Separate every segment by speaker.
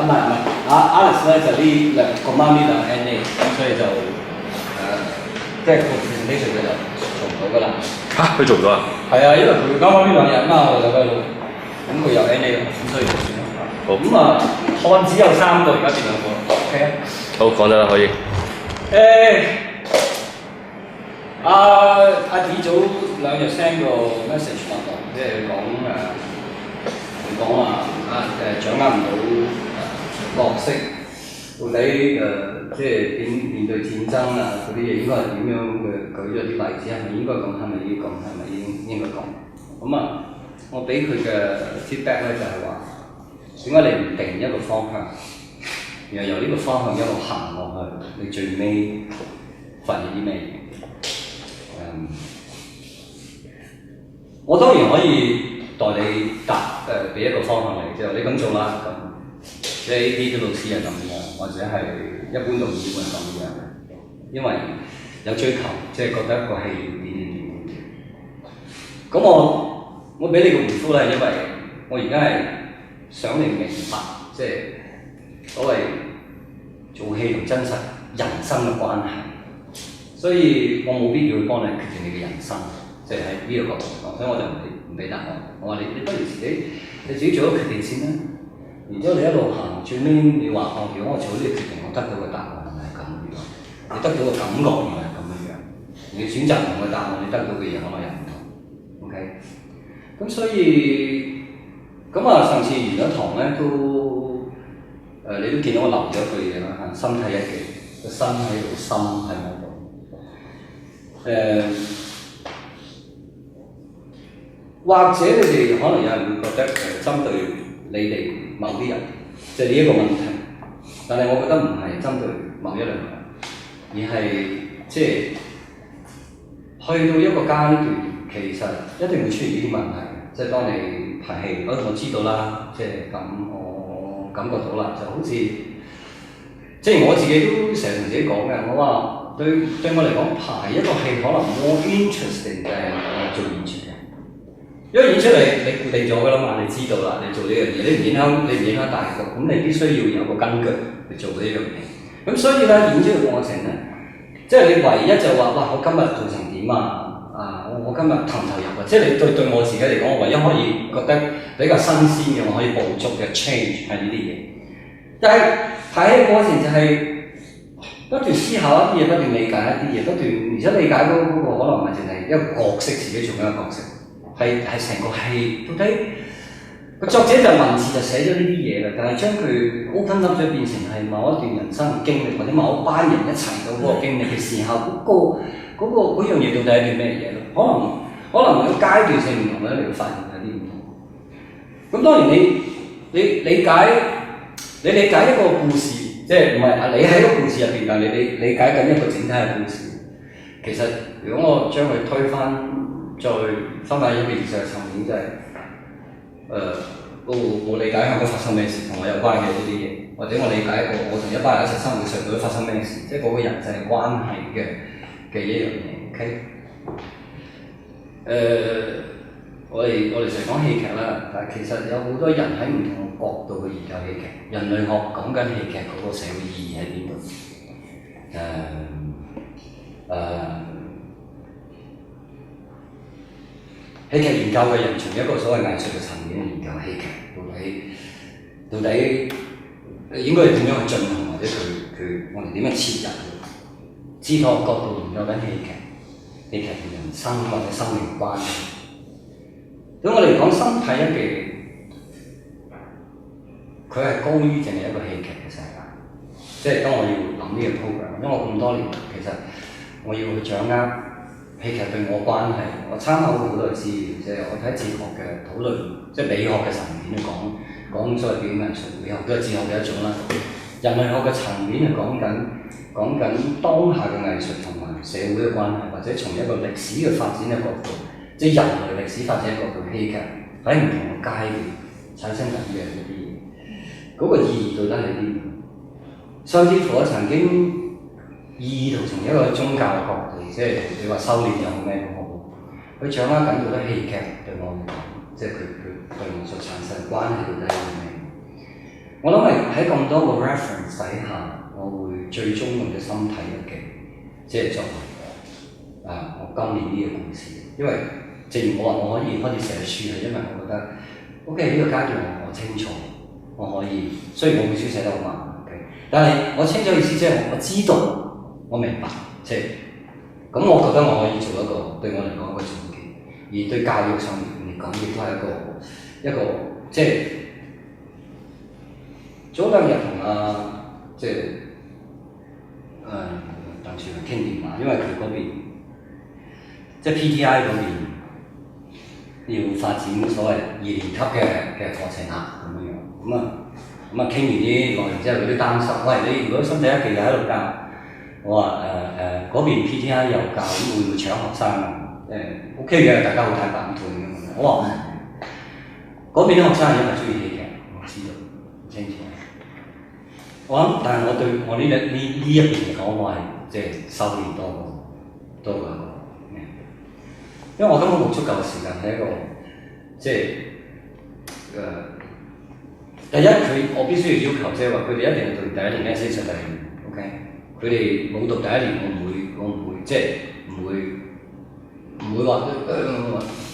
Speaker 1: Alex 咧就呢兩個媽咪兩 NA，咁所以就即係個 presentation 佢就做唔到㗎啦。
Speaker 2: 嚇，佢做唔到啊？
Speaker 1: 係啊，因為佢啱啱呢2日我哋就喺度，咁佢有 NA 咯，咁所以就算啦。
Speaker 2: 好。
Speaker 1: 咁漢子有3個，而家變2個 ，OK 啊？
Speaker 2: 好，講得啦，可以。
Speaker 1: 阿 D 早2日 send 個 message 落嚟，即係講話掌握唔到角色，到底即係點面對戰爭啊嗰啲嘢應該係點樣嘅？舉咗啲例子，係咪應該咁？係咪要咁？係咪應該咁？咁我俾佢嘅 feedback 咧就係話，點解你唔定一個方向，然後由呢個方向一路行落去，你最尾發現啲咩嘢？我當然可以代你俾一個方向你，之後你咁做啦，咁即係 A.P. 嘅老師係咁樣，或者係一般導演係咁樣，因為有追求，即係覺得一個戲要點。咁我俾你個回覆咧，因為我而家係想你明白，即係所謂做戲同真實人生嘅關係，所以我冇必要去幫你決定你嘅人生。即係喺呢個角度講，所以我就唔俾答案。我話你不如你自己做咗決定先啦。然之後你一路行，最尾你話如果我做呢個決定，我得到嘅答案係咪咁樣？你得到嘅感覺原來係咁樣。你選擇唔同嘅答案，你得到嘅嘢可能又唔同。OK， 咁所以上次完咗堂咧都你都見到我留咗句嘢啦，心睇一記，個身喺度，心喺嗰度。或者你哋可能有人會覺得針對你哋某啲人，即係呢一個問題，但係我覺得唔係針對某一兩個人，而係即係去到一個階段，其實一定會出現呢啲問題。即係當你排戲，我知道啦，即係咁我感覺到啦，就好似即係我自己都成日同自己講嘅，我話對我嚟講排一個戲可能more interesting嘅係做演出嘅。因為演出你固定咗㗎啦嘛，你知道啦，你做呢樣嘢，你唔影響大局，咁你必須要有個根據去做呢樣嘢。咁所以咧，演出嘅過程咧，即係你唯一就話哇，我今日做成點啊？我今日投唔投入啊？即係你對我自己嚟講，我唯一可以覺得比較新鮮嘅，我可以捕捉嘅 change 係呢啲嘢。但係睇嘅過程就係不斷思考一啲嘢，不斷理解一啲嘢，不斷而且理解嗰個可能唔係淨係一個角色，自己做一個角色。係成個戲，到底個作者就文字就寫咗呢啲嘢啦，但係將佢 open up 咗變成係某一段人生嘅經歷，或者某一班人一齊到嗰個經歷嘅時候，嗰樣嘢到底係叫咩嘢咯？可能個階段性唔同咧，你會發現有啲唔同。咁當然你理解一個故事，即係唔係你喺個故事入邊，但係你理解緊一個整體嘅故事。其實如果我將佢推翻，再翻返一個現實嘅層面，就係我理解香港發生咩事，同我有關嘅呢啲嘢，或者我理解我同一班人一齊生活上到底發生咩事，即係嗰個人際關係嘅一樣嘢。OK， 我哋成日講戲劇啦，但係其實有好多人喺唔同嘅角度去研究戲劇。人類學講緊戲劇嗰個社會意義喺邊度？戲劇研究嘅人從一個所謂藝術嘅層面去研究戲劇，到底應該係點樣去進行，或者我哋點樣切入？哲學角度研究緊戲劇同人生或者生命關係。對我嚟講，心睇一記，佢係高於淨係一個戲劇嘅世界。即係當我要諗呢個 program，因為我咁多年，其實我要去掌握戲劇對我關係，我參考好多資料，即係我睇哲學嘅討論，即係美學嘅層面去講所謂表現藝術，美學都係哲學嘅一種啦。人類學嘅層面係講緊當下嘅藝術同埋社會嘅關係，或者從一個歷史嘅發展嘅角度，即係人類歷史發展嘅角度，戲劇喺唔同嘅階段產生緊嘅一啲嘢，嗰個意義到底係啲咩？甚至乎我曾經意圖從一個宗教嘅角度，即係你話修煉又好咩都好，去掌握緊到底戲劇對我嚟講，即係佢對我所產生嘅關係到底係咩？我諗係喺咁多個 reference 底下，我會最終用咗身體日記，即係作為我今年呢個故事。因為正如我話，我可以開始寫書係因為我覺得 OK 呢個階段我清楚，我可以雖然我本書寫得好慢 ，OK， 但係我清楚意思即係我知道，我明白，即係咁，我覺得我可以做一個對我嚟講一個總結，而對教育上面嚟講亦都係一個即係。早兩日同即係鄧柱強傾電話，因為佢嗰邊即係 PTI 嗰邊要發展所謂2年級嘅課程啦，咁樣咁啊傾完啲內容之後，佢都擔心，喂，你如果身體一期又喺度教，我話嗰邊 PTI 又教，咁會唔會搶學生啊？OK 嘅，大家好坦白咁討論咁樣。我話嗰邊啲學生係因為中意戲劇，我知道清楚。我諗，但係我對我呢一邊嚟講，我係即係修練多過一個，因為我根本冇足夠嘅時間喺一個即係第一我必須要求，即係話佢哋一定係讀第一年 S 上第二年 ，OK？ 佢哋冇讀第一年，我唔會即係唔會話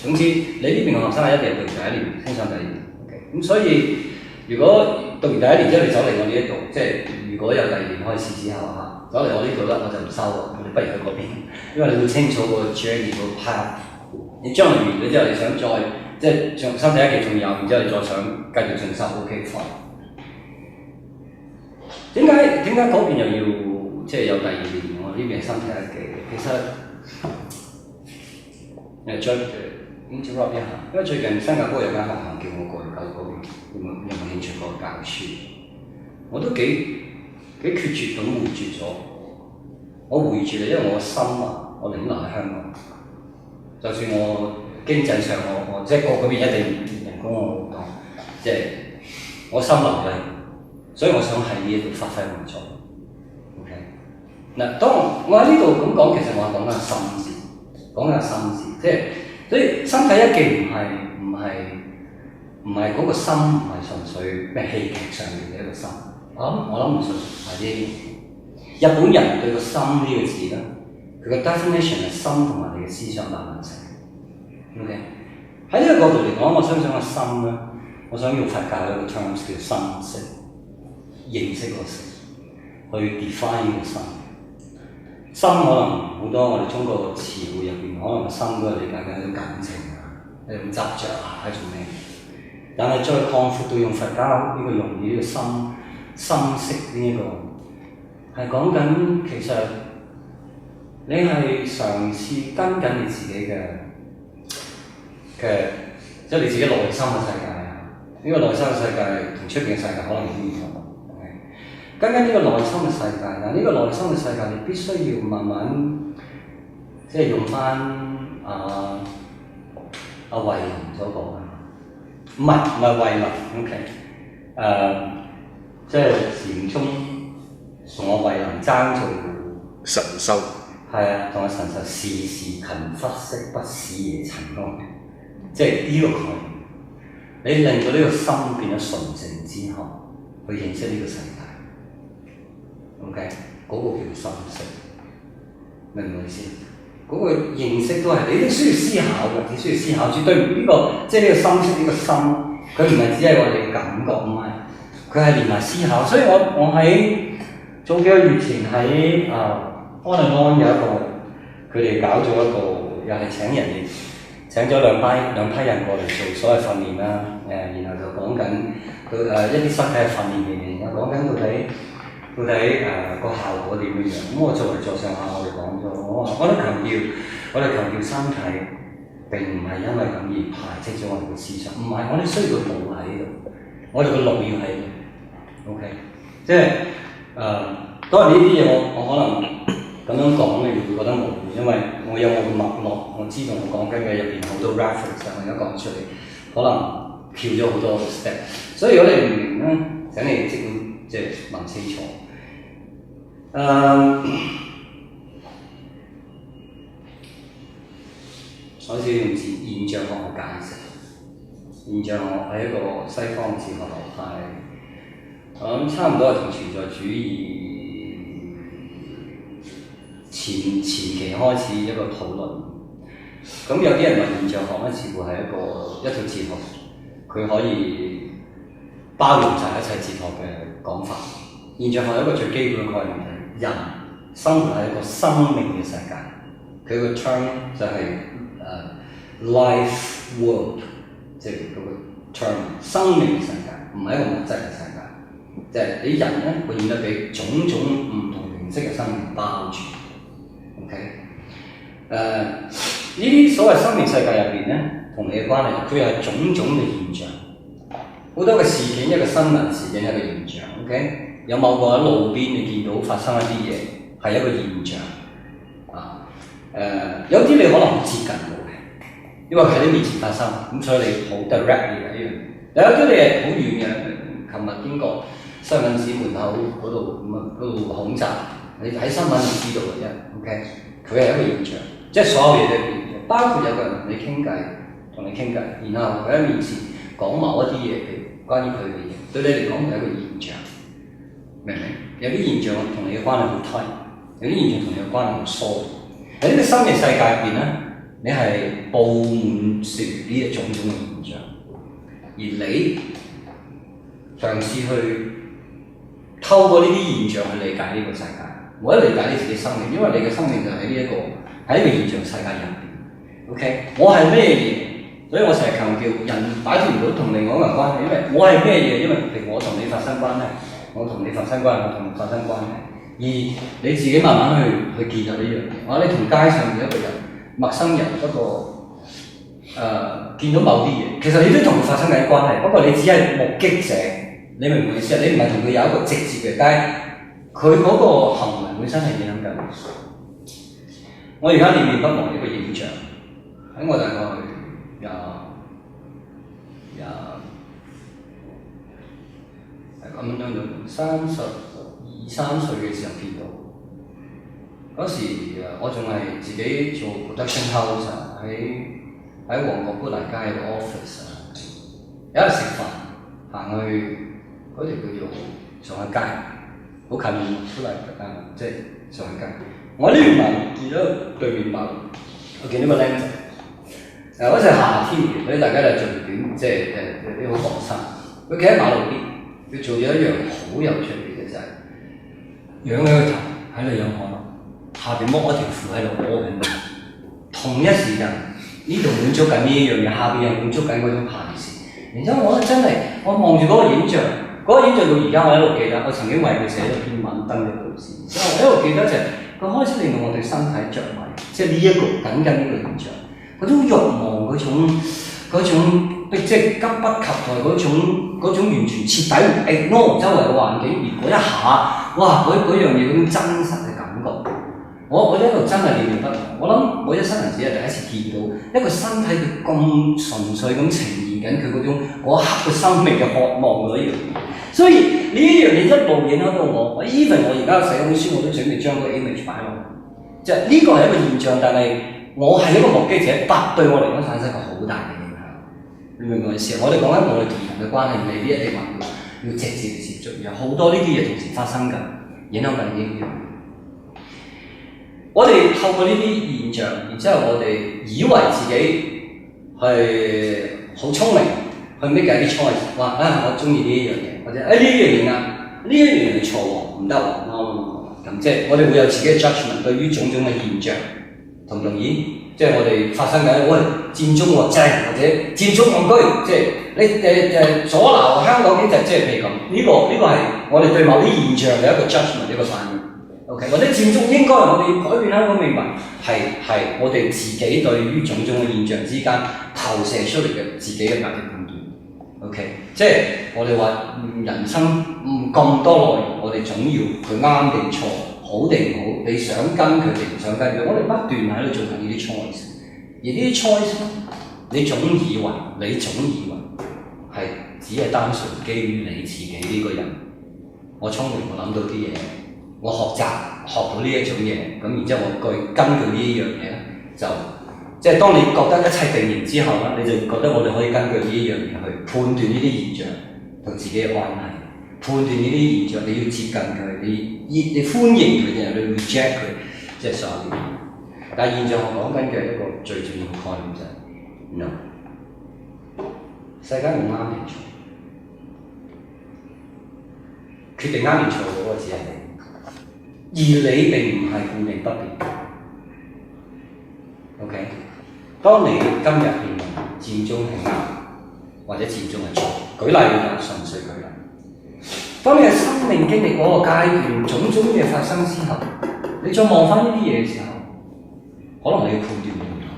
Speaker 1: 總之你呢邊嘅學生係一定係讀第一年升上第二年 ，OK？ 咁所以如果讀完第一年之後，你走嚟我呢一度，即係如果有第二年開始之後嚇，走嚟我呢度咧，我就唔收喎，我哋不如去嗰邊，因為你會清楚個 journey 個 path。你將來完咗之後，你想再即係上身體一期仲有，然之後你再想繼續進修 ，OK fine。點解嗰邊又要即係有第二年？我呢邊係身體一期，其實interrupt 一下，因為最近新加坡有間學校叫我過去嗰邊，有冇興趣過去教書？我都幾決絕咁回絕咗。我回絕你，因為我個心啊，我寧願留喺香港。就算我經濟上我即係嗰邊一定人工我好多，即係我心留嘅，所以我想喺呢一度發揮我作用。OK， 嗱，當我喺呢度咁講，其實我係講緊心事，講緊心事，即係。所以身體一記唔係嗰個心，唔係純粹咩戲劇上面嘅一個心。我諗唔純係呢。日本人對個心呢個字咧，佢嘅 definition 係心同埋你嘅思想慢慢成。OK， 喺呢個角度嚟講，我相信個心咧，我想用佛教一個 terms 叫心識，認識個識，去 define 呢個心。心可能好多我哋中國嘅詞彙入邊，可能心都係理解緊一種感情啊，一種執着啊，一種咩？但係再擴闊到用佛教呢個用語呢個心識呢一個，係講緊其實你係嘗試跟緊你自己嘅，即係你自己內心嘅世界啊！呢個內心嘅世界同出邊嘅世界可能有啲唔同。跟緊呢個內心嘅世界，但係呢個內心嘅世界，你必須要慢慢即係用翻阿慧能所講嘅，唔係慧能 ，OK， 即係禪宗同阿慧能爭做
Speaker 2: 神修，
Speaker 1: 係啊，同阿神修時時勤拂拭，不使惹塵埃，即係呢個概念，你令到呢個心變咗純淨之後，去認識呢個世界。OK， 嗰個叫心識，明唔明我意思？嗰個認識都係你都需要思考嘅，你需要思考。絕對呢個即係呢個心識呢個心，佢唔係只係我哋嘅感覺，唔係，佢係連埋思考。所以我喺早幾個月前喺安利安有一個，佢哋搞咗一個又係請人哋請咗兩批人過嚟做所謂訓練啦，然後就講緊一啲身體嘅訓練嘅嘢，然後講緊到底個效果點樣樣？咁我作為座上客，我哋講咗，我哋強調身體並唔係因為咁而排斥咗我哋嘅思想，唔係，我哋需要個腦喺度，我哋個腦要喺度。OK， 即係當然呢啲嘢我可能咁樣講，你會覺得模糊，因為我有我嘅脈絡，我知道我講緊嘅入邊好多 reference， 我而家講出嚟，可能跳咗好多 step， 所以如果你唔明咧，請你即係問清楚。首先用現象學解釋，現象學係一個西方哲學流派，差唔多係同存在主義前期開始一個討論。咁有啲人話現象學咧，似乎係一套哲學，佢可以包容晒一切哲學嘅講法。現象學有一個最基本嘅概念係人生活喺一個生命嘅世界，佢個 term 就係life world， 即係嗰個 term 生命嘅世界，唔係一個物質嘅世界。即係你人咧，會變得俾種種唔同形式嘅生命包住。OK， 呢啲所謂生命世界入邊咧，同你嘅關係，佢係種種嘅現象。好多嘅事件，一個新聞事件，一個現象。OK， 有某個喺路邊你見到發生一啲嘢，係一個現象。有啲你可能好接近到嘅，因為喺你面前發生，咁所以你好 direct 嘅呢樣。有啲你係好遠嘅，琴日經過西敏寺門口嗰度恐襲，你睇新聞就知道嘅啫。OK， 佢係一個現象，即係所有嘢都係現象，包括有個人同你傾偈，然後佢喺面前講某一啲嘢，譬如關於佢嘅嘢，對你嚟講係一個現象，明唔明？有啲現象同你嘅關係好 tight， 有啲現象同你嘅關係好疏。喺呢個新嘅世界入邊咧，你係佈滿住呢一種種嘅現象，而你嘗試去透過呢啲現象去理解呢個世界，或者理解你自己生命，因為你嘅生命就喺呢個現象世界入邊。OK， 我係咩嘢？所以我成日強調人擺脫唔到同另外一個人關係，因為我係咩嘢？因為譬如我同你發生關係，我同你發生關係，我同你發生關係。而你自己慢慢去建立呢樣嘢，或者你同街上面一個人、陌生人一個見到某啲嘢，其實你都同佢發生緊關係，不過你只係目擊者，你明唔明意思啊？你唔係同佢有一個直接嘅，但係佢嗰個行為本身係影響緊。我而家念念不忘一個影像，喺我大概32、33歲嘅時候見到，嗰時我仲係自己做 production house 喺旺角砵蘭街嘅 office 有一日食飯行去嗰條叫做上海街，好近砵蘭街，即係上海街。我呢邊馬路見到對面馬路，我見到個僆仔，嗰陣係夏天嘅，所以大家就著短，即係啲好薄衫。佢企喺馬路邊，佢做咗一樣好有趣嘅就係。仰起個頭喺度仰望，下邊剝一條褲喺度摸緊佢。同一時間呢度滿足緊呢一樣嘢，下邊又滿足緊嗰種閒事。然之後我真係我望住嗰個影像，嗰個影像到而家我一路記得。我曾經為佢寫咗篇文登咗報紙，所以我一路記得就係佢開始令到我對身體着迷，即係呢一個緊呢個現象，嗰種慾望，嗰種即係急不及待嗰種完全徹底 ignore 周圍嘅環境，而嗰一下，哇！嗰樣嘢嗰種真實嘅感覺，我一路真係念念不忘。我諗我一生人只係第一次見到一個身體佢咁純粹咁呈現緊佢嗰一刻嘅生命嘅渴望嗰一樣嘢。所以呢一樣嘢一路影響到我。even 我而家寫本書，我都準備將個 image 擺落去。即係呢個係一個現象，但係我係一個目擊者，對我嚟講產生一個好大嘅影響。你明唔明我意思？我哋講緊我哋同人嘅關係，未必一定話要直接接觸，有好多呢啲嘢同時發生緊，影響緊呢啲嘢。我哋透過呢啲現象，然之後我哋以為自己係好聰明，去 make 一啲 choice， 話我中意呢一樣嘢，或者呢一樣嘢啱，呢一樣嘢錯喎，唔得喎，咁即係我哋會有自己嘅 judgment 對於種種嘅現象，同唔同意？即係我哋發生緊，喂佔中喎正，或者佔中戇居，即係你阻撓香港經濟，即係譬如咁，呢個係我哋對某啲現象嘅一個 judgment 一個反應。OK， 或者佔中應該我哋改變香港命運，係我哋自己對於種種嘅現象之間投射出嚟嘅自己嘅價值判斷。OK， 即係我哋話人生咁多內容，我哋總要佢啱定錯，好定唔好，你想跟佢定唔想跟佢，我哋不斷喺度做緊呢啲 choice， 而呢啲 choice 你總以為係只係單純基於你自己呢個人，我聰明，我諗到啲嘢，我學到呢一種嘢，咁然之後我根據呢一樣嘢咧，就即係當你覺得一切定型之後咧，你就覺得我哋可以根據呢一樣嘢去判斷呢啲現象同自己嘅關係，判斷呢啲現象，你要接近佢，你歡迎佢定係你 reject 佢，即係所有嘢。但係現象學講緊嘅一個最重要嘅概念就係 no， 世界冇啱定錯，決定啱定錯嗰個只係你，而你並唔係固定不變。OK， 當你今日認為佔中係啱，或者佔中係錯，舉例就純粹舉例。當你嘅生命經歷嗰個階段，種種嘢發生之後，你再望翻呢啲嘢嘅時候，可能你嘅判斷會唔同。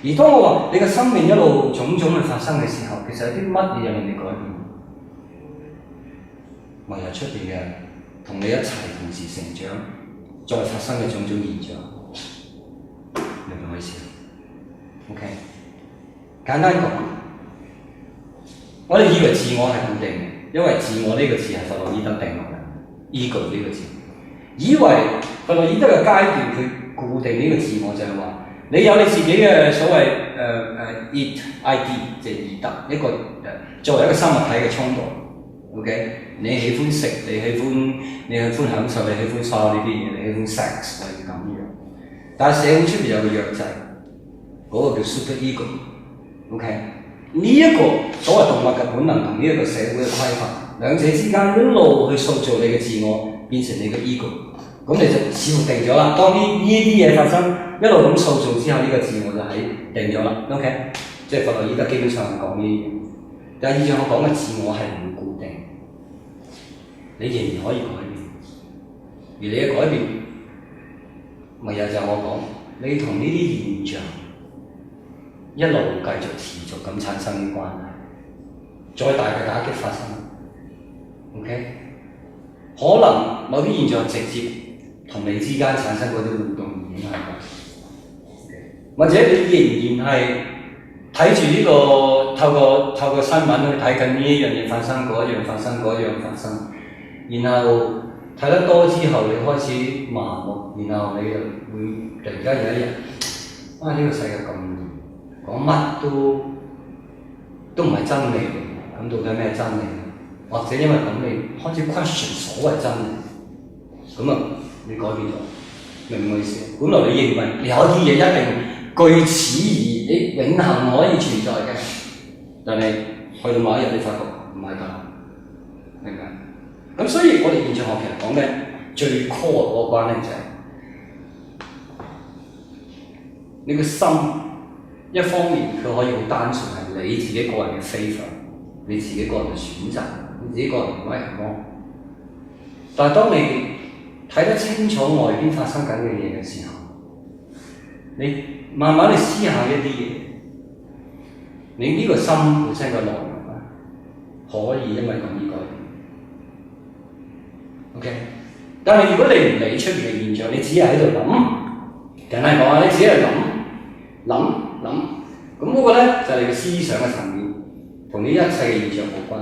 Speaker 1: 而當我話你嘅生命一路種種嘅發生嘅時候，其實有啲乜嘢令你改變？咪係出邊嘅同你一齊同時成長，再發生嘅種種現象，明唔明我意思 ？OK， 簡單講，我哋以為自我係固定嘅，因為自我呢個字係弗洛伊德定落嘅 ，ego 呢個字，以為弗洛伊德嘅階段佢固定呢個自我就係話，你有你自己嘅所謂id， 即係義德，一個作為一個生物體嘅衝動 ，OK。你喜歡食，你喜歡享受，你喜歡所有呢啲嘢，你喜歡 sex 係咁樣。但係社會出邊有個約制，嗰個叫 super ego。OK， 呢一個所謂動物嘅本能同呢一個社會嘅規範，兩者之間一路去塑造你嘅自我，變成你嘅 ego。咁你就似乎定咗啦。當呢啲嘢發生，一路咁塑造之後，呢個自我就係定咗啦。OK， 即係弗洛伊德基本上係講呢啲嘢。但係以上我講嘅自我係唔固定。你仍然可以改變，而你嘅改變，咪又就我講，你同呢啲現象一路繼續持續咁產生啲關係，再大嘅打擊發生 ，OK？ 可能某啲現象直接同你之間產生嗰啲互動影響嘅，或者你仍然係睇住呢個透過新聞去睇緊呢一樣嘢發生，嗰一樣發生，嗰一樣發生。然後睇得多之後，你開始麻木，然後你就會突然間有一日，呢個世界咁亂，講乜都唔係真理嚟，咁到底咩真理？或者因為咁你開始 question 所謂真理，咁啊你改變咗，明唔明我意思？本來你認為有啲嘢一定據此而永恆可以存在嘅，但係去到某一日你發覺唔係咁，明唔明？咁所以我哋現象學其實講嘅最 core 嗰個關係就係你個心，一方面佢可以好單純係你自己個人嘅 favor， 你自己個人嘅選擇，你自己個人嘅眼光。但係當你睇得清楚外邊發生緊嘅嘢嘅時候，你慢慢去思考一啲嘢，你呢個心本身嘅內容咧，可以因為咁而改變。OK， 但係如果你唔理出面嘅現象，你只係喺度諗，簡單講啊，你只係諗，咁嗰個咧就係你嘅思想嘅層面，同呢一切嘅現象冇關。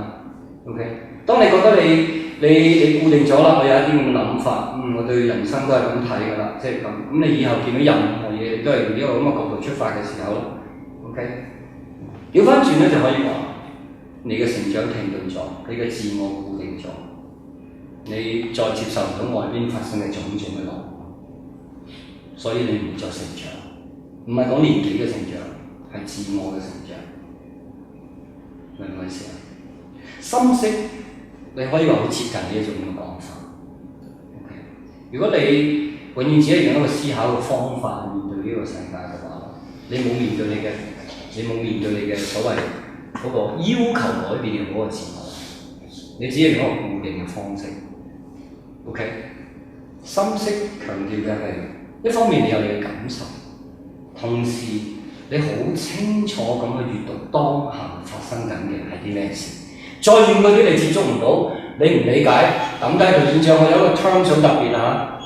Speaker 1: OK， 當你覺得你固定咗啦，我有一啲咁嘅諗法，我對人生都係咁睇㗎啦，即係咁你以後見到任何嘢都係用呢個咁嘅角度出發嘅時候 OK， 調翻轉咧就可以話，你嘅成長停頓咗，你嘅自我固定咗。你再接受唔到外邊發生嘅種種嘅內容，所以你唔再成長。唔係講年紀嘅成長，係自我嘅成長。明唔明我意思啊？心識你可以話好接近呢一種咁嘅講法。Okay. 如果你永遠只係用一個思考嘅方法去面對呢個世界嘅話，你冇面對你嘅所謂嗰個要求改變嘅嗰個自我，你只係用一個固定嘅方式。OK， 心識強調嘅係一方面你有你嘅感受，同時你好清楚咁去閱讀當下發生緊嘅係啲咩事。再遠嗰啲你接觸唔到，你唔理解，抌低佢現象。我有一個 term 好特別啊，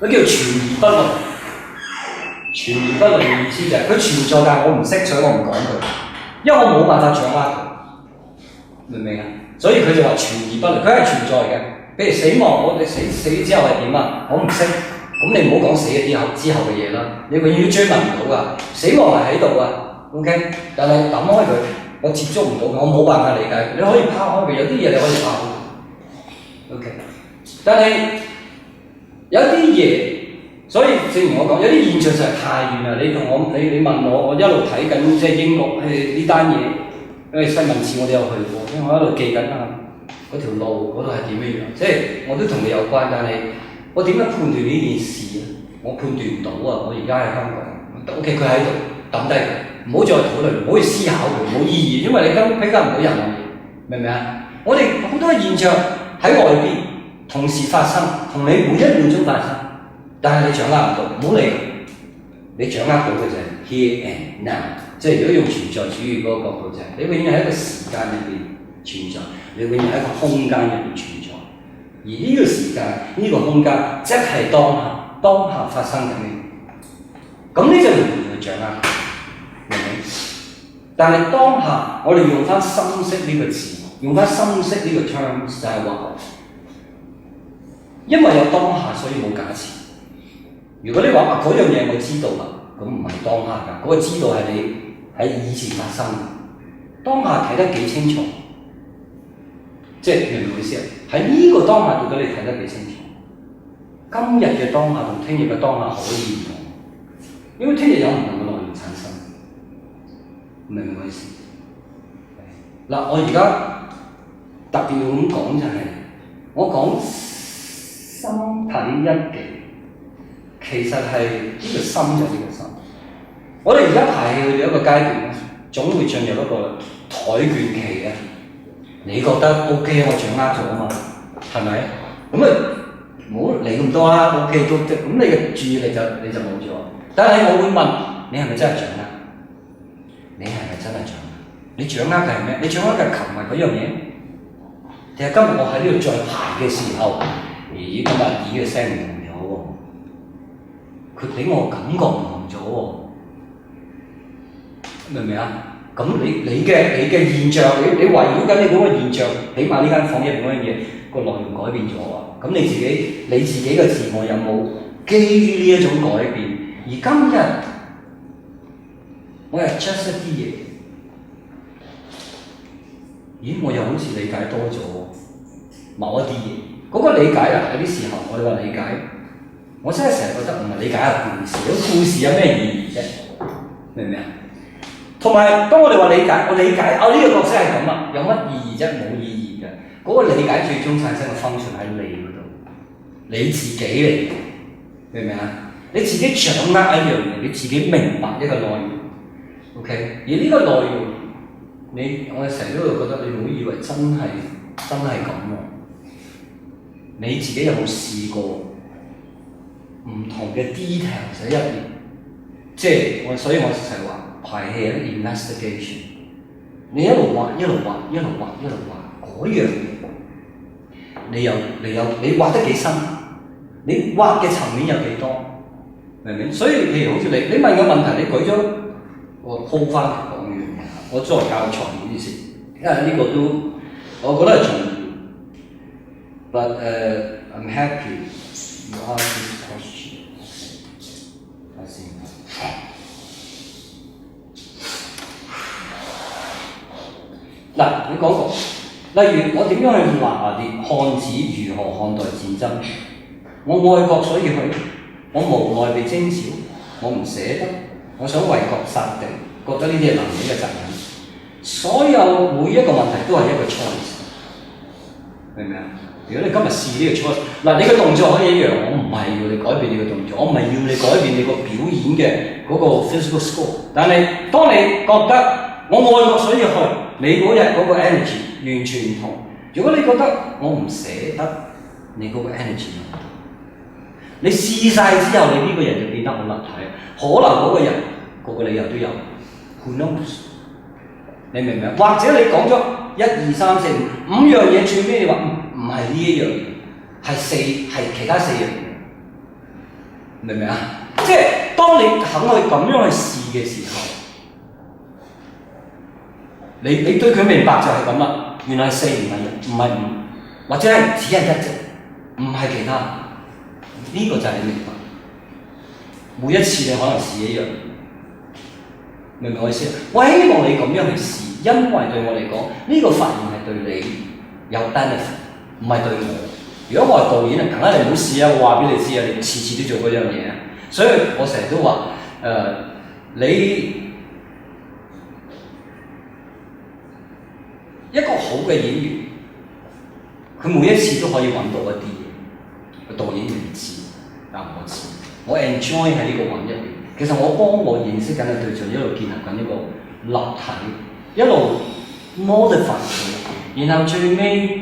Speaker 1: 佢叫存而不論。存而不論嘅意思就係佢存在，但係我唔識，所以我唔講佢，因為我冇辦法掌握佢，明唔明啊？所以佢就話存而不論，佢係存在嘅。譬如死亡，我哋死之後係點啊？我唔識，咁你唔好講死咗之後嘅嘢啦，你永遠都追問唔到噶。死亡係喺度啊 ，OK， 但係抌開佢，我接觸唔到嘅，我冇辦法理解。你可以拋開佢，有啲嘢你可以拋開。OK， 但係有啲嘢，所以正如我講，有啲現象實在太遠啦。你問我，我一路睇緊即係英國呢單嘢，因為西敏寺我哋有去過，因為我一路記緊嗰條路嗰度係點樣，即係我都同你有關，但係我點樣判斷呢件事咧？我判斷唔到啊！我而家喺香港 ，OK， 佢喺度抌低佢，唔好再討論，唔好去思考佢，冇意義，因為你根本比較唔到人，明唔明啊？我哋好多現象喺外邊同時發生，同你每一秒鐘發生，但係你掌握唔到，唔好理佢。你掌握到嘅就係 here and now， 即係如果用存在主義嗰個角度就係，你永遠喺一個時間入邊存在，你永遠喺一個空間入邊存在，而呢個時間呢個空間即係當下發生緊嘅，咁呢就容易去掌握，明唔明？但係當下我哋用翻深色呢個字，用翻深色呢個 term 就係話，因為有當下，所以冇假設。如果你話嗰樣嘢我知道啦，咁唔係當下㗎，嗰個知道係你喺以前發生嘅，當下睇得幾清楚，即係明唔明我意思啊？喺呢個當下到底你睇得幾清楚？今日嘅當下同聽日嘅當下可以唔同，因為聽日有唔同嘅內容產生，明唔明我意思？嗱，我而家特別要咁講就係，我講心體一記。其實係呢個心就係呢個心。我哋而家排戲去到一個階段咧，總會進入一個怠倦期嘅。你覺得 OK， 我掌握咗啊嘛，係咪？咁啊，唔好理咁多啦 ，OK 都得。咁你嘅注意力你就冇咗。但係我會問你係咪真係掌握？你係咪真係掌握？你掌握嘅係咩？你掌握嘅係琴日嗰樣嘢，定係今日我喺呢度再排嘅時候，咦今日耳嘅聲唔同？佢俾我感覺唔同咗喎，明唔明啊？咁你嘅現象，你圍繞緊你嗰個現象，起碼呢間房入邊嗰樣嘢個內容改變咗啊！咁你自己嘅自我有冇基於呢一種改變？而今日我係 adjust 一啲嘢，咦？我又好似理解多咗某一啲嘢，嗰個理解啊，有啲時候我哋話理解。我真係成日覺得唔係理解個故事，個故事有咩意義啫？明唔明啊？同埋當我哋話理解，我理解呢個角色係咁啊，有乜意義啫？冇意義嘅。嗰個理解最終產生嘅 function 喺你嗰度，你自己嚟嘅，明唔明啊？你自己掌握一樣嘢，你自己明白一個內容 ，OK？ 而呢個內容，我哋成日都會覺得你唔好以為真係咁喎。你自己有冇試過？唔同嘅 detail 喺入邊，即係所以我成日話排戲係一個 investigation。你一路畫嗰樣嘢，你畫得幾深？你畫嘅層面有幾多？明唔明？所以譬如好似你問個問題，你舉咗我 hold 翻嚟講呢樣嘢，我作為教材呢啲先，因為呢個都我覺得係重要。But I'm happy you ask this question。嗱，你講過，例如我點樣去拿捏漢子如何看待戰爭？我愛國所以去，我無奈被徵召，我唔捨得，我想為國殺敵，覺得呢啲係男人嘅責任。所有每一個問題都係一個 choice， 明唔明啊？如果你今日試呢個 choice， 嗱，你嘅動作可以一樣，我唔係要你改變你嘅動作，我唔係要你改變你個表演嘅嗰個 physical score。但係當你覺得我愛國所以去，你嗰日嗰個 energy 完全唔同。如果你覺得我唔捨得，你嗰個 energy 唔同。你試晒之後，你呢個人就變得好立體。可能嗰個人個個理由都有 ，who knows？ 你明唔明？或者你講咗1、2、3、4、5樣嘢，最尾你話唔係呢一樣嘢，係其他4樣嘢，明唔明啊？即係當你肯去咁樣去試嘅時候。你對佢明白就係咁啦，原來係4唔係5，或者係只係1隻，唔係其他。呢個就係你明白。每一次你可能試一樣，明唔明我意思？我希望你咁樣去試，
Speaker 3: 因為對我嚟講，呢個發現係對你有 benefit， 唔係對我。如果我係導演啊，梗係你唔好試啊！我話俾你知啊，你次次都做嗰樣嘢啊。所以我成日都話你一個好嘅演員，佢每一次都可以揾到一啲嘢。個導演唔知，但我知。我 enjoy 喺呢個揾入邊。其實我幫我認識緊嘅對象一路建立緊一個立體，一路 modify 佢，然後最尾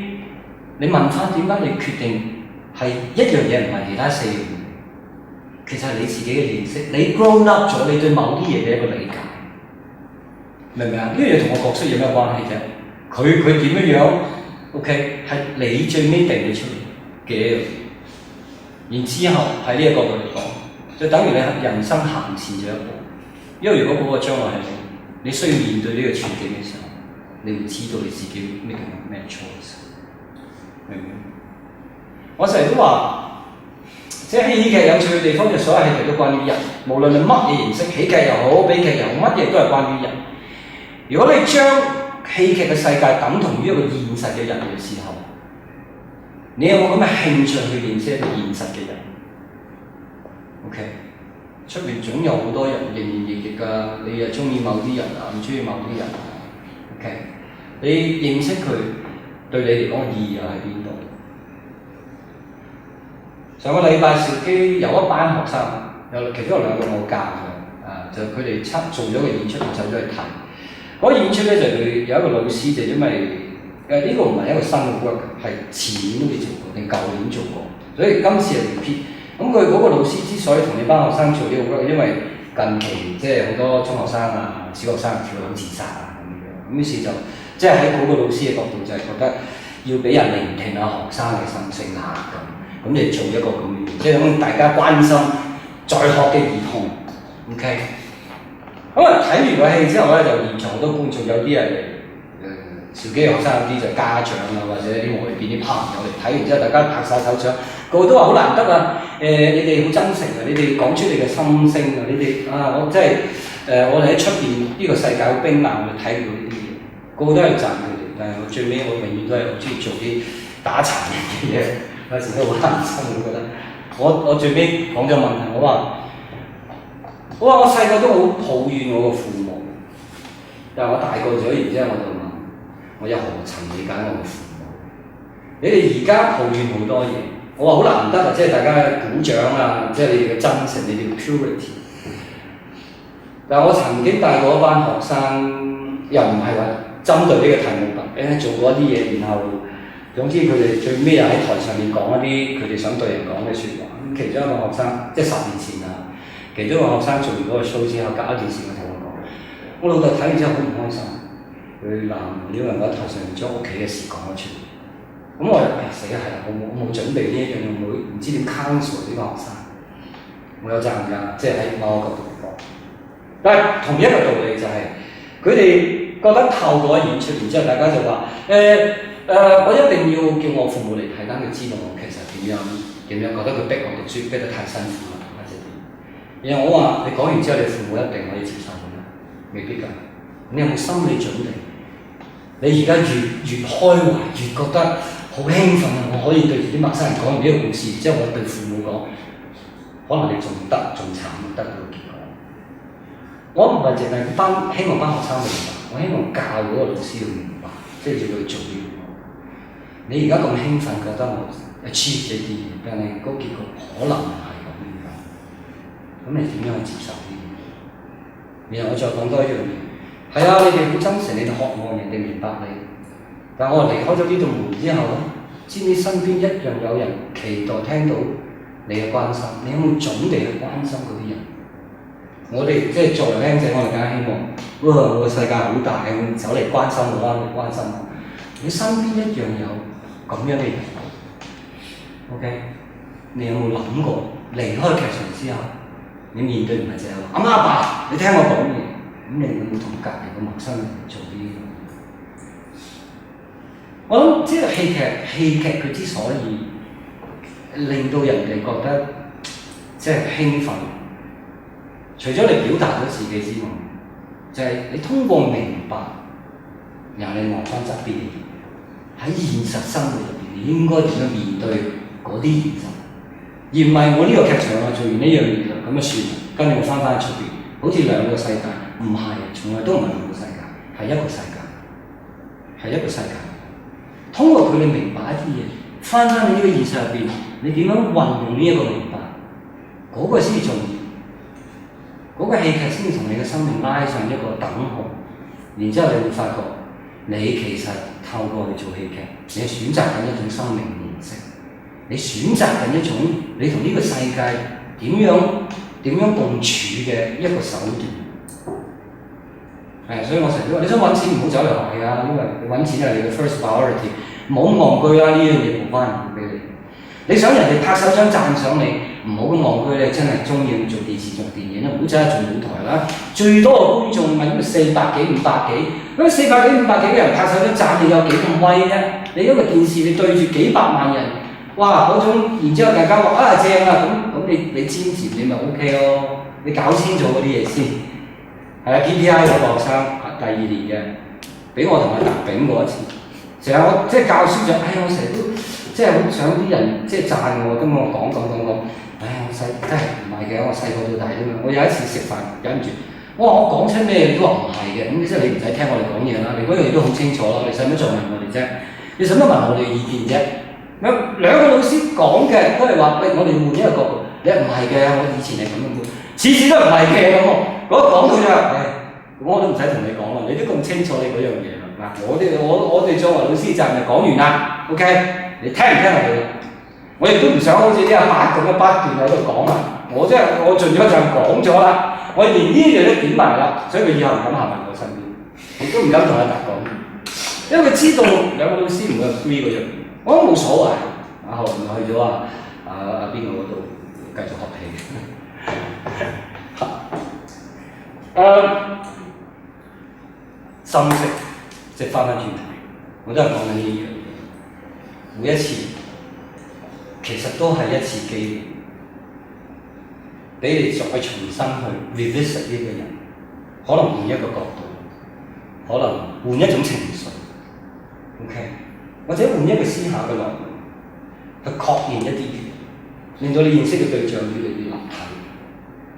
Speaker 3: 你問翻點解你決定係一樣嘢唔係其他四樣嘢，其實係你自己嘅認識，你 grown up 咗，你對某啲嘢嘅一個理解，明唔明啊？呢樣嘢同我角色有咩關係啫？佢點樣？OK， 係你最尾定佢出嚟嘅，然之後喺呢一個角度嚟講。就等於你人生行前咗一步，因為如果嗰個將來係你需要面對呢個處境嘅時候，你會知道你自己咩choice， 明唔明？我成日都話，即係戲劇有趣嘅地方，就所有戲劇都關於人，無論係乜嘢形式，喜劇又好，悲劇又好，乜嘢都係關於人。如果你將戲劇嘅世界等同於一個現實嘅人嘅時候，你有冇咁嘅興趣去認識一個現實嘅人？OK， 出面總有好多人營營役役㗎，你又中意某啲人啊，唔中意某啲人啊。OK， 你認識佢對你嚟講嘅意義又喺邊度？上個禮拜兆基有一班學生，其中有兩個我教嘅，就佢哋做咗個演出，我走咗去睇。嗰個演出咧就佢有一個老師，就因為呢個唔係一個新嘅 work， 係前年都未做過定舊年做過，所以今次係 repeat。咁佢嗰個老師之所以同你班學生做呢個 work，因為近期即係好多中學生啊、小學生跳樓自殺啊咁樣，咁於是就即係喺嗰個老師嘅角度就係覺得要俾人聆聽下學生嘅心聲啊咁嚟做一個咁嘅，即係咁大家關心在學嘅兒童 ，OK。咁啊睇完個戲之後咧，就現場好多觀眾，有啲係兆基嘅學生，有啲就家長啊，或者啲外邊啲朋友嚟睇完之後，大家拍晒手掌，個個都話好難得啊！你哋好真誠啊！你哋講出你嘅心聲啊！你哋我真係我哋喺出邊呢個世界好冰冷，我哋睇唔到呢啲嘢，個個都係讚佢哋。但係我最尾我永遠都係好中意做啲打殘人嘅嘢，有時都好難受，我覺得。我最尾講咗問題，我話我細個都好抱怨我個父母，但係我大個咗，然之後我就問，我又何曾理解我個父母？你哋而家抱怨好多嘢，我話好難得啊！即係大家鼓掌啊，即係你哋嘅真誠，你哋嘅 purity。但係我曾經帶過一班學生，又唔係話針對呢個題目做過一啲嘢，然後總之佢哋最尾又喺台上面講一啲佢哋想對人講嘅説話。咁其中一個學生，即係10年前啊，其中一個學生做完嗰個 show 之後，隔一段時間同我講：我老豆睇完之後好唔開心，佢鬧了人喺台上面將屋企嘅事講咗出嚟。咁我就死啦，係啦，我冇準備呢一樣嘢，唔知點 counsel 呢個學生。我有責任㗎，即係喺某個角度嚟講。但係同一個道理就係，佢哋覺得透過演出，然之後大家就話我一定要叫我父母嚟睇，等佢知道我其實點樣覺得佢逼我讀書逼得太辛苦啦，或者點。然後我話你講完之後，你父母一定可以接受嘅咩？未必㗎。你有冇心理準備？你而家越開懷，越覺得好興奮啊！我可以對住啲陌生人講完呢個故事，之後我對父母講，可能你仲慘得到結果。我唔係淨係希望班學生明白，我希望教嗰個老師要明白，即係要佢做呢樣嘢。你而家咁興奮，覺得我 achieve 呢啲嘢，但係嗰結果可能係咁樣，咁你點樣去接受呢啲嘢？然後我再講多一樣嘢，係啊，你哋好真誠，你哋渴望人哋明白你。但我離開咗呢道門之後咧，知你身邊一樣有人期待聽到你嘅關心，你有冇準備去關心嗰啲人？我哋即係作為僆仔，我哋梗係希望，我個世界好大咁，走嚟關心我啦，嚟關心我。你身邊一樣有咁樣嘅人 ，OK？ 你有冇諗過離開劇場之後，你面對唔係淨係話阿媽阿爸，你聽我講嘢，咁你有冇同隔離嘅陌生人做啲？我諗即係戲劇佢之所以令到人哋覺得即係興奮，除咗你表達咗自己之外，就係你通過明白然後你望翻側邊，喺現實生活入邊，你應該點樣面對嗰啲現實，而唔係我呢個劇場我做完呢樣嘢咁就算，跟住我翻返去出邊，好似兩個世界，唔係，從來都唔係兩個世界，係一個世界，係一個世界。通過佢哋明白一啲嘢，翻返去呢個現實入邊，你點樣運用呢一個明白，嗰個先至重要，嗰個戲劇先至同你嘅生命拉上一個等號。然之後你會發覺，你其實透過去做戲劇，你係選擇緊一種生命形式，你選擇緊一種你同呢個世界點樣共處嘅一個手段。係，所以我成日都話，你想揾錢唔好走嚟學戲啊，因為你揾錢係你嘅 first priority，唔好咁戇居啦，呢樣嘢冇翻嚟俾你。你想人哋拍手掌讚賞你，唔好咁戇居咧，真係中意做電視做電影啦，唔好走去做舞台啦。最多嘅觀眾咪咁400幾500幾，咁400幾500幾嘅人拍手掌讚你有幾咁威啫？你一個電視你對住幾百萬人，哇嗰種，然之後大家話啊正啊，咁你堅持你咪 OK 咯，你搞清楚嗰啲嘢先。係啊 PPI 有個學生第2年嘅，俾我同佢特丙過一次。成日我即係教書就，我成日都即係好想啲人即係讚我，咁我講，我細真係唔係嘅，我細個到大啫嘛。我有一次食飯忍唔住，我講出咩你都話唔係嘅，咁即係你唔使聽我哋講嘢啦，你嗰樣嘢都好清楚啦，你使乜再問我哋啫？你使乜問我哋意見啫？咁兩個老師講嘅都係話，喂，我哋換一個角度，你唔係嘅，我以前係咁樣嘅，次次都唔係嘅咁喎。嗰講到就，我都唔使同你講啦，你都咁清楚你嗰樣嘢啦。嗱，我哋作為老師就係講完啦 ，OK， 你聽唔聽落去？我亦都唔想好似啲阿伯咁嘅不斷喺度講啦。我盡咗就講咗啦，我連呢樣都點埋啦，所以佢以後唔敢行埋我身邊，亦都唔敢同阿達講，因為佢知道兩個老師唔會 agree 嗰樣嘢，我都冇所謂。後來去咗阿邊個嗰度繼續學戲。心識即係翻轉頭，我都係講緊呢樣嘢。每一次其實都係一次機會，俾你再重新去 revisit 呢個人，可能換一個角度，可能換一種情緒 ，OK， 或者換一個思考嘅內容，去確認一啲嘢，令到你認識嘅對象越嚟越立體。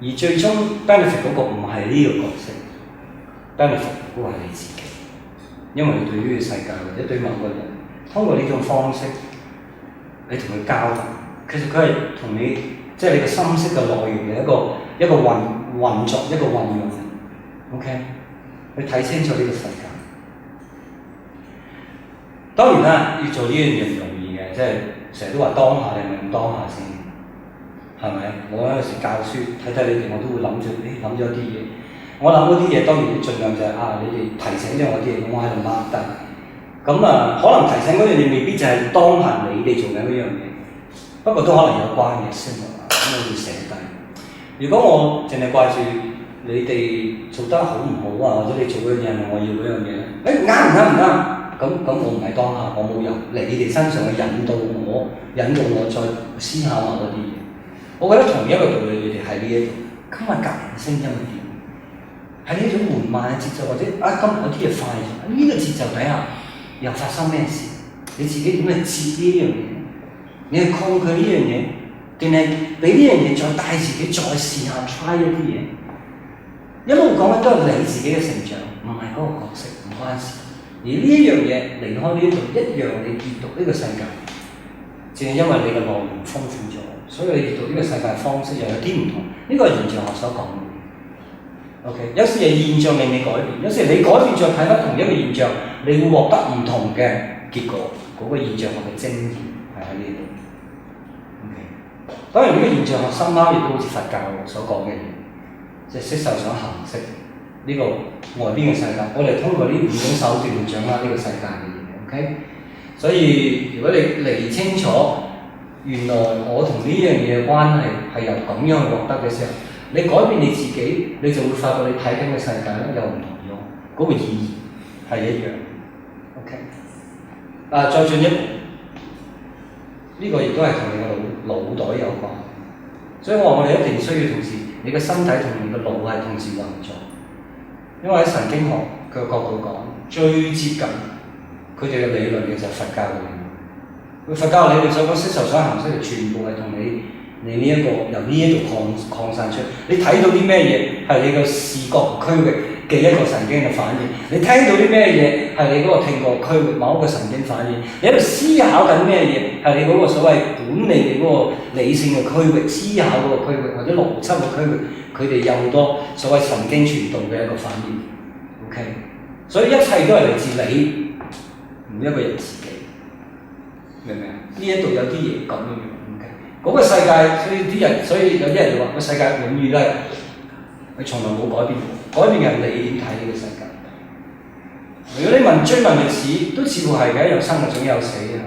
Speaker 3: 而最終 benefit 嗰個唔係呢個角色 ，benefit 嗰個係你自己，因為你對於呢個世界或者對某個人，通過呢種方式，你同佢交流，其實佢係同你即係你嘅心識嘅內容嘅一個運作，一個運用 ，OK， 去睇清楚呢個世界。當然啦，要做呢樣嘢唔容易嘅，即係成日都話當下，你咪咁當下先。係咪？我有時教書睇你哋，我都會諗咗啲嘢。我諗嗰啲嘢當然盡量就係你哋提醒咗我啲嘢，我喺度 mark 低。咁可能提醒嗰樣嘢未必就係當下你哋做緊嗰樣嘢，不過都可能有關嘅先啊。咁我要寫低。如果我淨係掛住你哋做得好唔好啊，或者你做嗰樣嘢係咪我要嗰樣嘢咧？啱唔啱？咁我唔係當下，我冇由你哋身上去引導我再思考下嗰啲嘢。我覺得同一個道理，你哋喺呢一度，今日隔離嘅聲音係點？喺呢種緩慢嘅節奏，或者今日有啲嘢快咗，呢個節奏底下又發生咩事？你自己點去接呢樣嘢？你去抗拒呢樣嘢，定係俾呢樣嘢再帶自己再試下 try 一啲嘢？一路講緊都係你自己嘅成長，唔係嗰個角色，唔關事。而呢一樣嘢離開呢度一樣，你閲讀呢個世界，正係因為你嘅內容豐富咗。所以你閲讀呢個世界方式又有啲唔同，呢個係現象學所講嘅。OK， 有時係現象令你改變，有時你改變再睇翻同一個現象，你會獲得唔同嘅結果。嗰個現象學嘅精義係喺呢度。OK， 當然呢個現象學深啱，亦都好似佛教所講嘅嘢，即係色受想行識呢個外邊嘅世界。我哋通過呢5種手段去掌握呢個世界嘅嘢。OK， 所以如果你理清楚，原來我同呢樣嘢嘅關係係由咁樣去獲得嘅時候，你改變你自己，你就會發覺你睇緊嘅世界咧又唔同咗，嗰個意義係一樣。OK， 再進一步，呢個亦都係同你個腦袋有關。所以我哋一定需要同時，你嘅身體同你嘅腦係同時運作。因為喺神經學嘅角度講，最接近佢哋嘅理論嘅就係佛教嘅理論。佛教理論所講色受想行識，全部係同你呢一個由呢一度擴散出。你睇到啲咩嘢係你個視覺區域嘅一個神經嘅反應，你聽到啲咩嘢係你嗰個聽覺區域某一個神經反應，你喺度思考緊咩嘢係你嗰個所謂管理你嗰個理性嘅區域、思考嗰個區域或者邏輯嘅區域，佢哋有好多所謂神經傳導嘅一個反應。OK， 所以一切都係嚟自你每一個人自己，明唔明啊？呢一度有啲嘢咁樣樣。OK， 嗰個世界，所以有啲人就話個世界永遠都係佢從來冇改變過，改變嘅係你點睇呢個世界。如果你追問歷史，都似乎係嘅，有生總有死啊，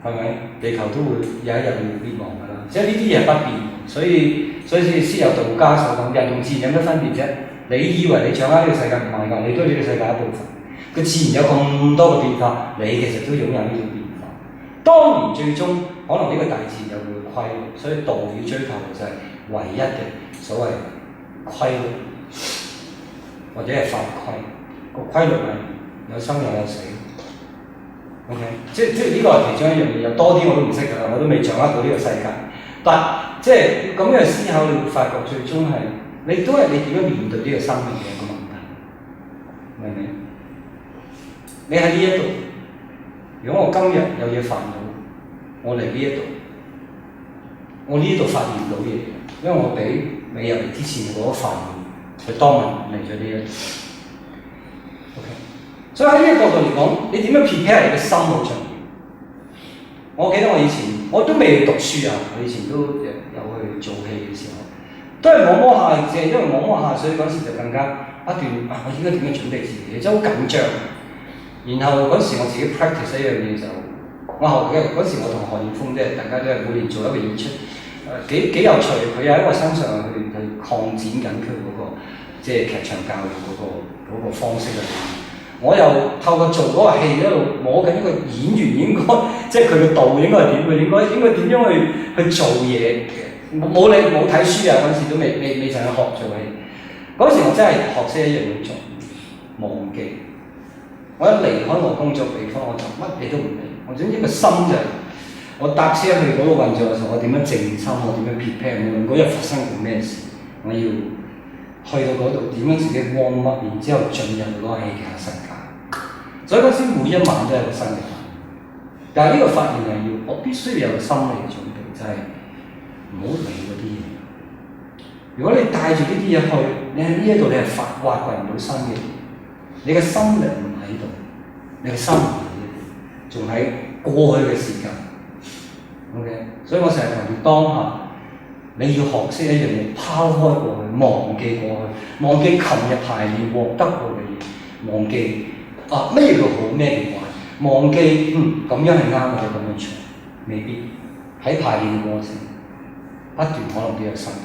Speaker 3: 係咪？地球都會有一日會滅亡㗎啦，即係呢啲嘢不變，所以先有道家所講，人同自然有乜分別啫？你以為你掌握呢個世界，唔係㗎，你都係呢個世界一部分。佢自然有咁多嘅變化，你其實都擁有呢種變化。當然最終可能呢個大自然有佢嘅規律，所以道要追求嘅就係唯一嘅所謂規律，或者係法規。個規律係有生又有死。OK， 即係呢個係其中一樣嘢，有多啲我都唔識㗎，我都未掌握到呢個世界。但即係咁樣思考，你會發覺最終係你都係你點樣面對呢個生命嘅一個問題，明唔明？你喺呢一度，如果我今日有嘢煩惱，我嚟呢一度，我呢度發現唔到嘢，因為我俾未入嚟之前嗰個煩惱，佢當日嚟咗呢一度。OK， 所以喺呢個角度嚟講，你點樣 prepare 你嘅心好重要。我記得我以前我都未讀書啊，我以前都有去做戲嘅時候，都係摸下，因為摸下，所以嗰時就更加不斷我應該點樣準備自己，真係好緊張。然後嗰時我自己 practice 一樣嘢就，我嗰時我同何燕峰即係大家都係每年做一個演出，幾有趣。佢喺我身上去擴展緊佢嗰個即係劇場教育嗰個方式嘅。我又透過做嗰個戲一路摸緊一個演員應該即係佢嘅道應該係點嘅，應該點樣去做嘢嘅。冇睇書啊，嗰時都未曾去學做戲。嗰時我真係學識一樣嘢做，忘記。我一離開我工作地方，我就乜嘢都唔理。我總之個心就係、我搭車去嗰個運作嘅時候，我點樣靜心，我點樣 prepare， 無論嗰日發生過咩事，我要去到嗰度點樣自己 warm up，然之後進入嗰個戲劇嘅世界。所以嗰時每一晚都有個新嘅發現。但係呢個發現係要我必須要有個心理嘅準備，就係唔好理嗰啲嘢。如果你帶住呢啲嘢去，你喺呢一度你係挖掘唔到新嘅，你嘅心靈唔喺度，你嘅心唔喺度，仲喺過去嘅時間。OK， 所以我成日強調當下，你要學識一樣嘢，拋開過去，忘記過去，忘記琴日排練獲得過嘅嘢，忘記咩叫好咩叫壞，忘記咁樣係啱嘅，咁樣錯，未必喺排練嘅過程不斷可能都有新嘅，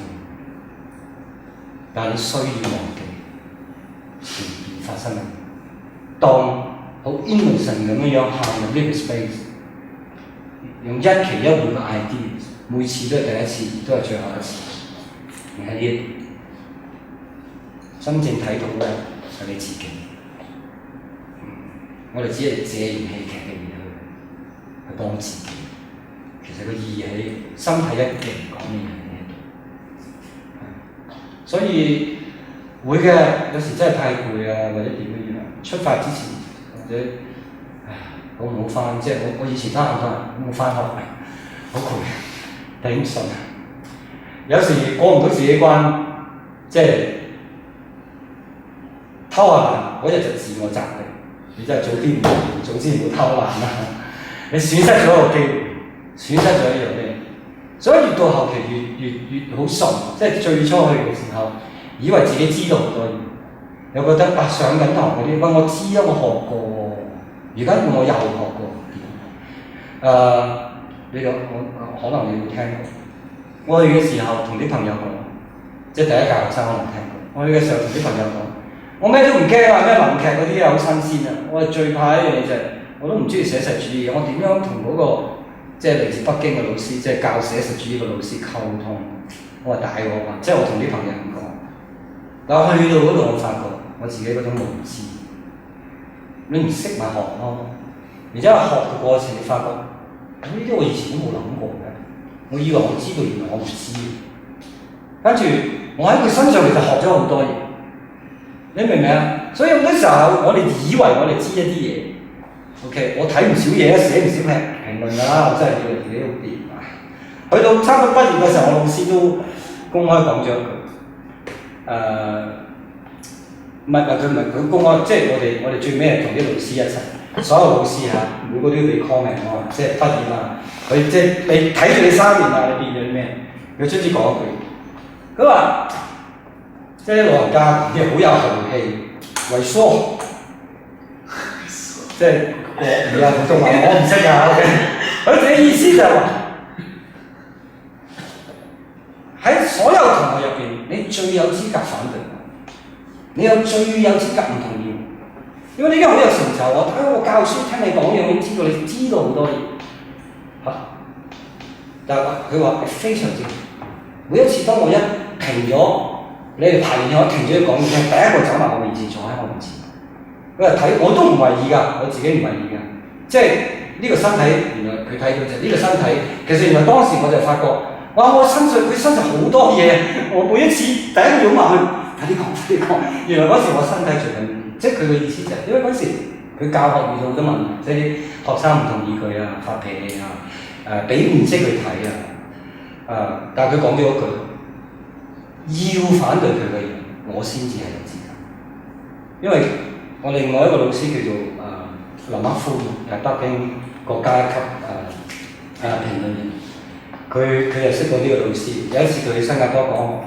Speaker 3: 但係你需要忘記前邊發生嘅，當好 innocent 咁樣行入呢個 space， 用一期一會嘅 ideas， 每次都係第一次，亦都係最後一次。你喺呢度真正睇到嘅係你自己。我哋只係借完戲劇嘅嘢去幫自己，其實個意義喺身體一嘅講嘅嘢喺呢度。所以會嘅，有時真係太攰啊，或者點樣出發之前或者好唔好翻？即係我以前翻學冇翻學，好攰，頂唔順。有時過唔到自己關，即係偷下嗰日就自我責備。你真係早知唔好偷懶啦！你損失咗一個機會，損失咗一樣嘢，所以越到後期越好順。即係最初去嘅時候，以為自己知道好多嘢，又覺得上緊堂嗰啲，我知啊，我學過喎。而家我又學過。我可能你會聽過。我去嘅時候同啲朋友講，即係第一屆學生可能聽過。我去嘅時候同啲朋友講。我咩都唔驚啊！咩文劇嗰啲啊好新鮮啊！我係最怕一樣嘢就係，我都唔中意寫實主義。我點樣同嗰個即係嚟自北京嘅老師，即係教寫實主義嘅老師溝通？我話大我嘛，即係我同啲朋友咁講。但我去到嗰度，我發覺我自己嗰種無知，你唔識咪學咯。然之後學嘅過程，你發覺呢啲我以前都冇諗過嘅，我以為我知道，原來我唔知。跟住我喺佢身上其實學咗好多嘢，你明唔明啊？所以好多時候我哋以為我哋知一啲嘢。OK， 我睇唔少嘢，寫唔少評論㗎啦，我真係以為自己好掂啊！去到差唔多畢業嘅時候，我老師都公開講咗一句，佢公開，即係我哋最尾同啲老師一齊，所有老師嚇，每個都要俾 comment 我，即係畢業啊，佢即係你睇住你3年啊，你變咗啲咩？佢卒之講一句，佢話即係老人家啲好有豪氣，為疏，即係國語啊，普通話我唔識啊。OK， 佢自己意思就係話喺所有同學入邊，你最有資格反對。你最有資格唔同意，因為你已經好有成就。我教書聽你講嘢，我已經知道你知道好多嘢嚇。但係佢話非常之，每一次當我一停咗，你哋排完嘢，我停咗講嘢，第一個走埋我面前坐喺我面前。佢話睇我都唔為意㗎，我自己唔為意㗎。即係呢個身體，原來佢睇到就呢個身體。其實原來當時我就發覺，哇！佢身上好多嘢，我每一次第一個擁埋去。快啲講！原來嗰時我身體最緊，即係佢嘅意思就係，因為嗰時佢教學遇到好多問題，即係啲學生唔同意佢啊，發脾氣啊，俾面色佢睇啊，但係佢講咗一句，要反對佢嘅人，我先至係有資格。因為我另外一個老師叫做林克夫，係北京國家級評論員，佢又識過呢個老師。有一次佢去新加坡講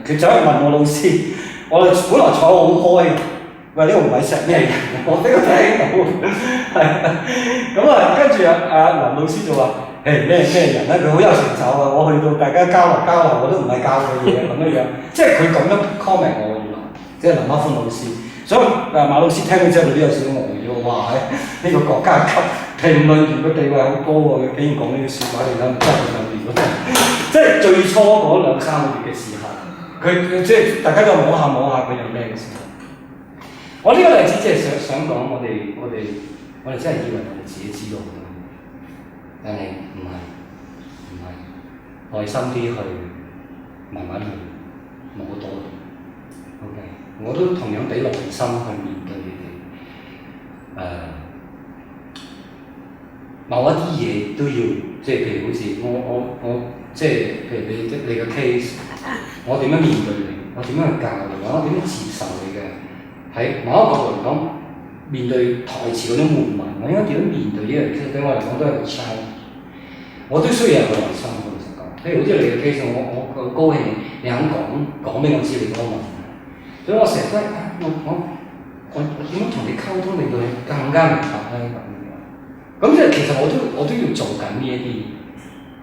Speaker 3: 佢走去問我老師，我本來坐好開嘅，喂，呢個唔係石咩人，我俾佢睇到，咁啊跟住林老師就話：咩人咧？佢好有成就啊！我去到大家交流，我都唔係教佢嘢咁樣，即係佢咁樣 comment 我原來，即係林克夫老師。所以馬老師聽到之後，佢都有少少呆咗，哇！呢個國家級評論員嘅地位好高喎，佢竟然講呢啲説話，你諗真係兩年嗰陣，即係最初嗰2-3個月嘅時間，佢即係大家都摸下佢有咩嘅時候。我呢個例子即係想講，我哋真係以為我哋自己知道好多嘢，但係唔係，耐心啲去慢慢去摸多啲。OK， 我都同樣俾耐心去面對你哋某一啲嘢都要，即係譬如好似我即係譬如你嘅 case， 我點樣面對你？我點樣去教你？我點樣接受你嘅？喺某一個角度嚟講，面對台詞嗰種悶悶，我應該點樣面對呢樣嘢？其實對我嚟講都係個 challenge， 我都需要有個耐心。老實講，譬如好似你嘅 case， 我高興你肯講俾我知你嗰個問題，所以我成日都我點樣同你溝通，令到你更加明白咧咁樣。咁即係其實我都要做緊呢一啲嘢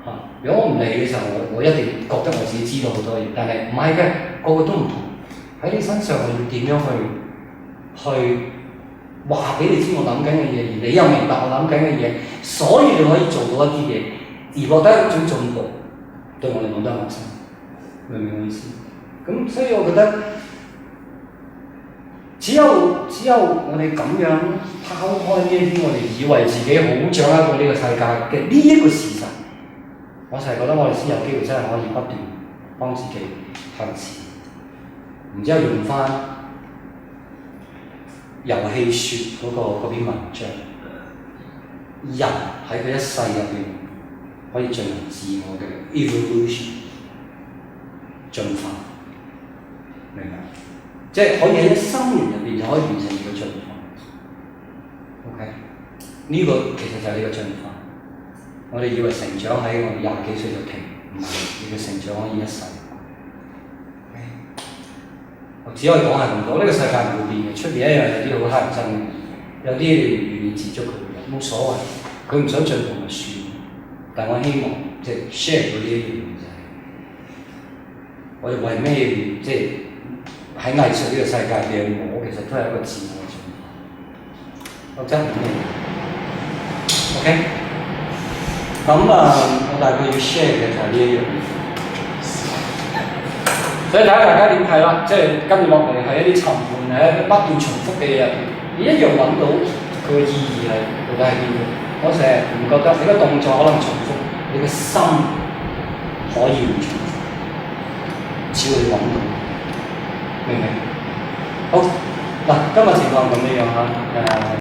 Speaker 3: 嚇。如果我唔理嘅時候，我一定覺得我自己知道好多嘢，但係唔係嘅，個個都唔同。喺你身上我要點樣去話俾你知我諗緊嘅嘢，而你又明白我諗緊嘅嘢，所以你可以做到一啲嘢，而獲得一種進步，對我嚟講都係學生，明唔明我意思？咁所以我覺得只有我哋咁樣拋開呢啲我哋以為自己好掌握到呢個世界嘅呢一個事實，我就係覺得我哋先有機會真係可以不斷幫自己向前，然之後用翻遊戲說嗰篇文章，人喺佢一世入邊可以進行自我嘅 evolution 進化，明白？即係可以喺一生年入邊就可以完成你嘅進化。OK， 呢個其實就係你嘅進化。我哋以為成長喺我哋20幾歲就停，唔係，你嘅成長可以一世。Okay， 我只可以講係咁多，呢個世界唔會變嘅。出邊一樣有啲好乞人憎嘅，有啲你唔願意接觸佢嘅，冇所謂。佢唔想進步咪算。但我希望即係 share 到呢一樣嘢就係，我哋為咩要即係？喺藝術呢個世界嘅我，其實都係一個自我嘅進化。我真係，OK。咁我大概要 share 嘅就係呢一樣嘢。所以睇下大家點睇啦，即係跟住落嚟係一啲沉悶，係一啲不斷重複嘅嘢入邊，你一樣揾到佢嘅意義係到底係邊度？我成日唔覺得你個動作可能重複，你嘅心可以唔重複，只要你揾到，明唔明？好嗱，今日情況咁樣樣嚇，